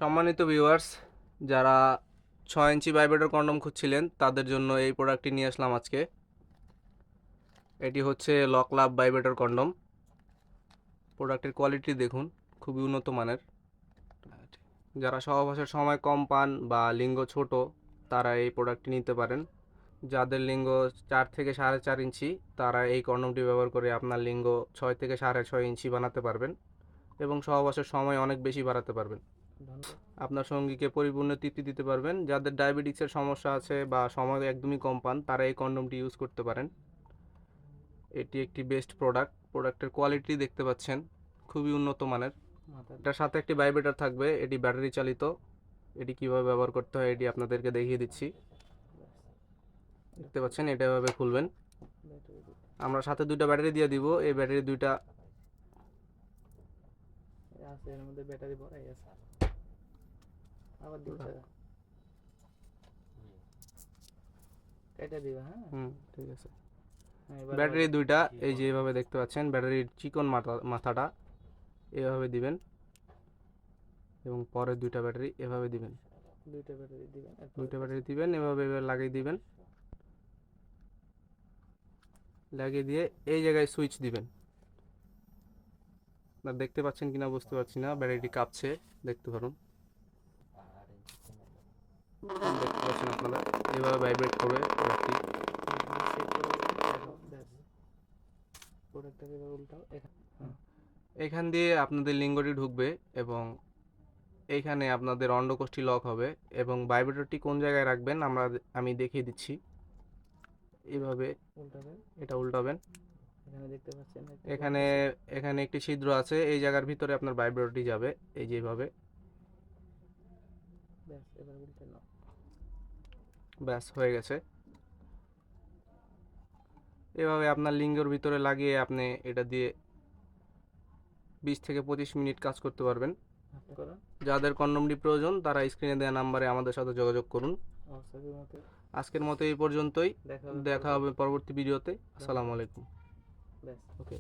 সম্মানিত ভিউয়ার্স, যারা 6 ইঞ্চি vibrator condom খুঁজছিলেন তাদের জন্য এই প্রোডাক্টটি নিয়ে আসলাম আজকে। এটি হচ্ছে লক লাভ ভাইব্রেটর কন্ডম। প্রোডাক্টের কোয়ালিটি দেখুন, খুবই উন্নত মানের। যারা সহবাসের সময় কম পান বা লিঙ্গ ছোট, তারা এই প্রোডাক্টটি নিতে পারেন। যাদের লিঙ্গ 4 থেকে 4.5 ইঞ্চি, তারা এই কন্ডমটি ব্যবহার করে আপনার লিঙ্গ 6 থেকে 6.5 ইঞ্চি বানাতে পারবেন এবং সহবাসের সময় অনেক বেশি বাড়াতে পারবেন। আপনার সঙ্গীকে পরিপূর্ণ তৃপ্তি দিতে পারবেন। যাদের ডায়াবেটিক্সের সমস্যা আছে বা সময় একদমই কম পান, তারা এই কন্ডমটি ইউজ করতে পারেন। এটি একটি বেস্ট প্রোডাক্ট। প্রোডাক্টের কোয়ালিটি দেখতে পাচ্ছেন, খুবই উন্নত মানের। এটার সাথে একটি ভাইব্রেটর থাকবে, এটি ব্যাটারি চালিত। এটি কিভাবে ব্যবহার করতে হয় এটি আপনাদেরকে দেখিয়ে দিচ্ছি। দেখতে পাচ্ছেন, এটা এভাবে খুলবেন। আমরা সাথে 2টা ব্যাটারি দিয়ে দিব। এই ব্যাটারি 2টা আছে, এর মধ্যে ব্যাটারি ভরাই আছে। আবার দিতে কেটে দিবা। হ্যাঁ, ঠিক আছে। এবার ব্যাটারি 2টা এই যে এভাবে দেখতে পাচ্ছেন, ব্যাটারির চিকন মাথাটা এভাবে দিবেন এবং পরের 2টা ব্যাটারি এভাবে দিবেন। 2টা ব্যাটারি দিবেন, 2টা ব্যাটারি দিবেন, এভাবে লাগিয়ে দিবেন। লাগিয়ে দিয়ে এই জায়গায় সুইচ দিবেন। আপনারা দেখতে পাচ্ছেন কিনা বুঝতে পারছি না, ব্যাটারিটি কাঁপছে, দেখতে পারুন। দেখতে পাচ্ছেন আপনারা, এভাবে ভাইব্রেট করবে প্রোডাক্টটি। প্রোডাক্টটাকে এবার উল্টাও। এখান দিয়ে আপনাদের লিঙ্গটি ঢুকবে এবং এইখানে আপনাদের অন্ডকোষ্ঠী লক হবে এবং ভাইব্রেটরটি কোন জায়গায় রাখবেন আমি দেখিয়ে দিচ্ছি। এইভাবে উল্টাবেন, এটা উল্টাবেন। এখানে দেখতে পাচ্ছেন এখানে এখানে একটি ছিদ্র আছে, এই জায়গার ভিতরে আপনার ভাইব্রেটরটি যাবে, এই যে এইভাবে। ব্যাস, এবার উল্টে নাও। ব্যাস, হয়ে গেছে। এভাবে আপনার লিঙ্গের ভিতরে লাগিয়ে আপনি এটা দিয়ে 20 থেকে 25 মিনিট কাজ করতে পারবেন। যাদের কন্ডমটি প্রয়োজন তারা স্ক্রিনে দেওয়া নাম্বারে আমাদের সাথে যোগাযোগ করুন। আজকের মতো এই পর্যন্তই। দেখা হবে পরবর্তী ভিডিওতে। আসসালামু আলাইকুম। ব্যাস, ওকে।